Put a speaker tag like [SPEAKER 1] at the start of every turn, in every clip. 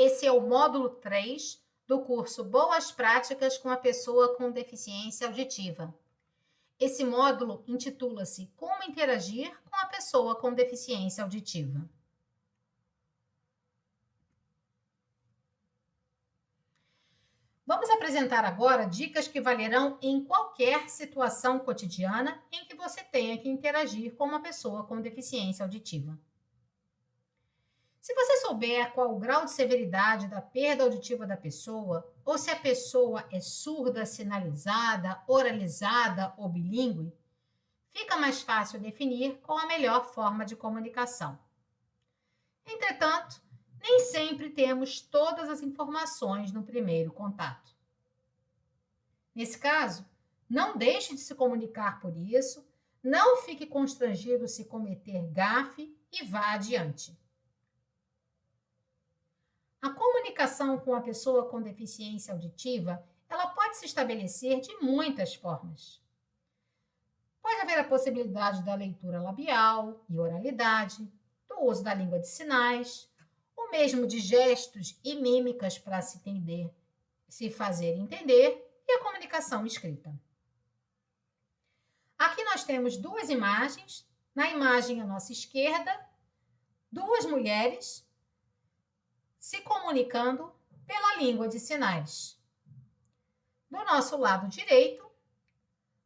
[SPEAKER 1] Esse é o módulo 3 do curso Boas Práticas com a Pessoa com Deficiência Auditiva. Esse módulo intitula-se Como Interagir com a Pessoa com Deficiência Auditiva. Vamos apresentar agora dicas que valerão em qualquer situação cotidiana em que você tenha que interagir com uma pessoa com deficiência auditiva. Se você souber qual o grau de severidade da perda auditiva da pessoa, ou se a pessoa é surda, sinalizada, oralizada ou bilíngue, fica mais fácil definir qual a melhor forma de comunicação. Entretanto, nem sempre temos todas as informações no primeiro contato. Nesse caso, não deixe de se comunicar por isso, não fique constrangido se cometer gafe e vá adiante. A comunicação com a pessoa com deficiência auditiva, ela pode se estabelecer de muitas formas. Pode haver a possibilidade da leitura labial e oralidade, do uso da língua de sinais, ou mesmo de gestos e mímicas para se entender, se fazer entender, e a comunicação escrita. Aqui nós temos duas imagens. Na imagem à nossa esquerda, duas mulheres se comunicando pela língua de sinais. Do nosso lado direito,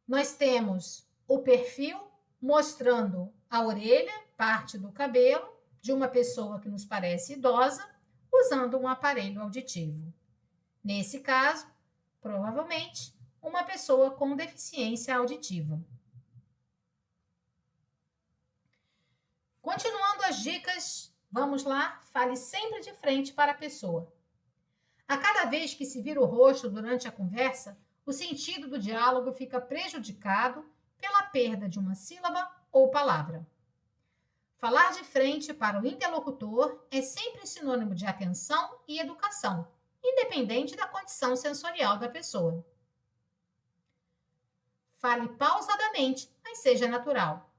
[SPEAKER 1] nós temos o perfil mostrando a orelha, parte do cabelo, de uma pessoa que nos parece idosa, usando um aparelho auditivo. Nesse caso, provavelmente, uma pessoa com deficiência auditiva. Continuando as dicas, vamos lá, fale sempre de frente para a pessoa. A cada vez que se vira o rosto durante a conversa, o sentido do diálogo fica prejudicado pela perda de uma sílaba ou palavra. Falar de frente para o interlocutor é sempre sinônimo de atenção e educação, independente da condição sensorial da pessoa. Fale pausadamente, mas seja natural.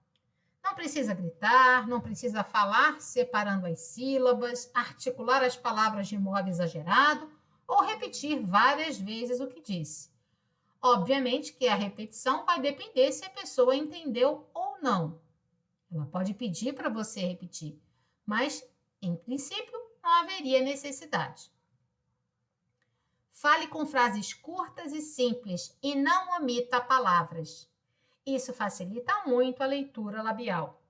[SPEAKER 1] Não precisa gritar, não precisa falar separando as sílabas, articular as palavras de modo exagerado ou repetir várias vezes o que disse. Obviamente que a repetição vai depender se a pessoa entendeu ou não. Ela pode pedir para você repetir, mas, em princípio, não haveria necessidade. Fale com frases curtas e simples e não omita palavras. Isso facilita muito a leitura labial.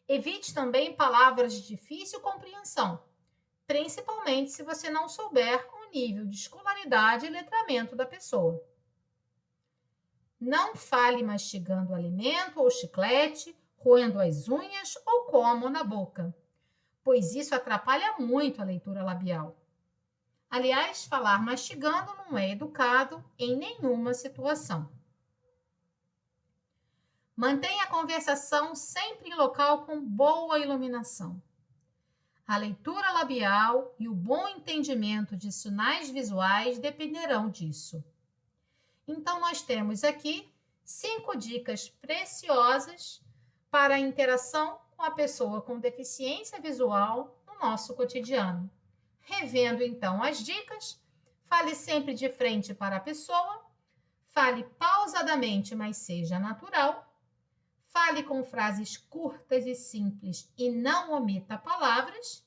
[SPEAKER 1] Evite também palavras de difícil compreensão, principalmente se você não souber o nível de escolaridade e letramento da pessoa. Não fale mastigando alimento ou chiclete, roendo as unhas ou como na boca, pois isso atrapalha muito a leitura labial. Aliás, falar mastigando não é educado em nenhuma situação. Mantenha a conversação sempre em local com boa iluminação. A leitura labial e o bom entendimento de sinais visuais dependerão disso. Então, nós temos aqui 5 dicas preciosas para a interação com a pessoa com deficiência visual no nosso cotidiano. Revendo, então, as dicas, fale sempre de frente para a pessoa, fale pausadamente, mas seja natural, fale com frases curtas e simples e não omita palavras,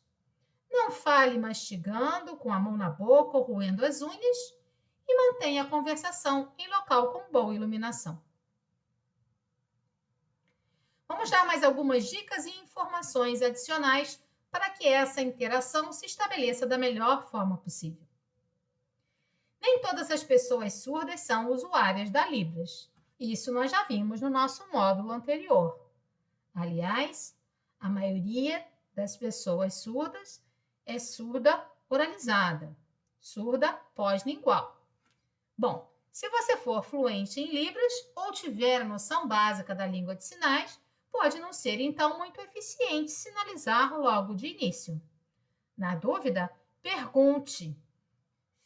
[SPEAKER 1] não fale mastigando, com a mão na boca ou roendo as unhas e mantenha a conversação em local com boa iluminação. Vamos dar mais algumas dicas e informações adicionais para que essa interação se estabeleça da melhor forma possível. Nem todas as pessoas surdas são usuárias da Libras. Isso nós já vimos no nosso módulo anterior. Aliás, a maioria das pessoas surdas é surda oralizada, surda pós-lingual. Bom, se você for fluente em Libras ou tiver noção básica da língua de sinais, pode não ser, então, muito eficiente sinalizar logo de início. Na dúvida, pergunte.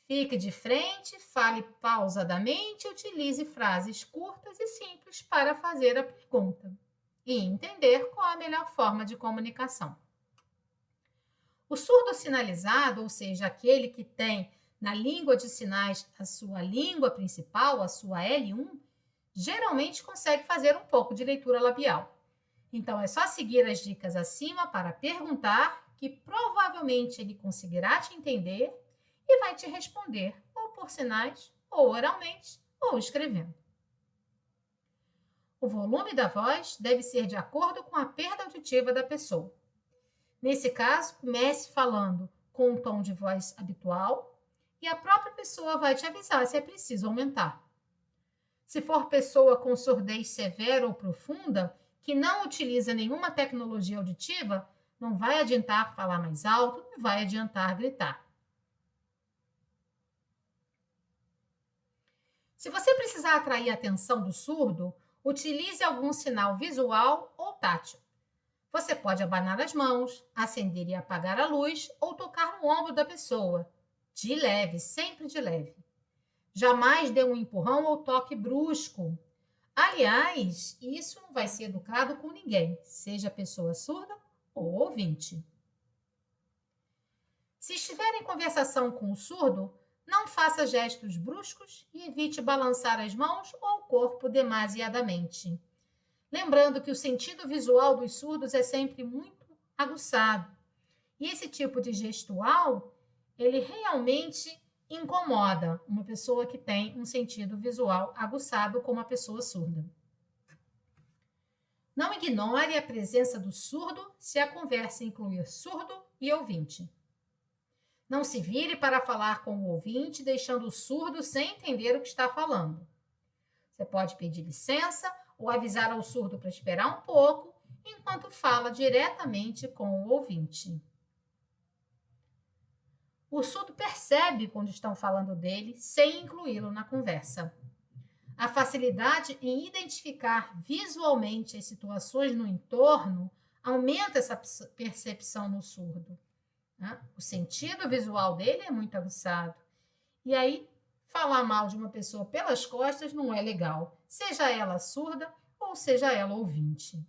[SPEAKER 1] Fique de frente, fale pausadamente e utilize frases curtas e simples para fazer a pergunta e entender qual a melhor forma de comunicação. O O surdo sinalizado, ou seja, aquele que tem na língua de sinais a sua língua principal, a sua L1, geralmente consegue fazer um pouco de leitura labial. Então, é só seguir as dicas acima para perguntar, que provavelmente ele conseguirá te entender e vai te responder, ou por sinais, ou oralmente, ou escrevendo. O volume da voz deve ser de acordo com a perda auditiva da pessoa. Nesse caso, comece falando com um tom de voz habitual e a própria pessoa vai te avisar se é preciso aumentar. Se for pessoa com surdez severa ou profunda, que não utiliza nenhuma tecnologia auditiva, não vai adiantar falar mais alto, não vai adiantar gritar. Se você precisar atrair a atenção do surdo, utilize algum sinal visual ou tátil. Você pode abanar as mãos, acender e apagar a luz ou tocar no ombro da pessoa. De leve, sempre de leve. Jamais dê um empurrão ou toque brusco. Aliás, isso não vai ser educado com ninguém, seja pessoa surda ou ouvinte. Se estiver em conversação com o surdo, não faça gestos bruscos e evite balançar as mãos ou o corpo demasiadamente. Lembrando que o sentido visual dos surdos é sempre muito aguçado. E esse tipo de gestual, ele realmente incomoda uma pessoa que tem um sentido visual aguçado como a pessoa surda. Não ignore a presença do surdo se a conversa incluir surdo e ouvinte. Não se vire para falar com o ouvinte, deixando o surdo sem entender o que está falando. Você pode pedir licença ou avisar ao surdo para esperar um pouco, enquanto fala diretamente com o ouvinte. O surdo percebe quando estão falando dele, sem incluí-lo na conversa. A facilidade em identificar visualmente as situações no entorno aumenta essa percepção no surdo. O sentido visual dele é muito aguçado. E aí, falar mal de uma pessoa pelas costas não é legal, seja ela surda ou seja ela ouvinte.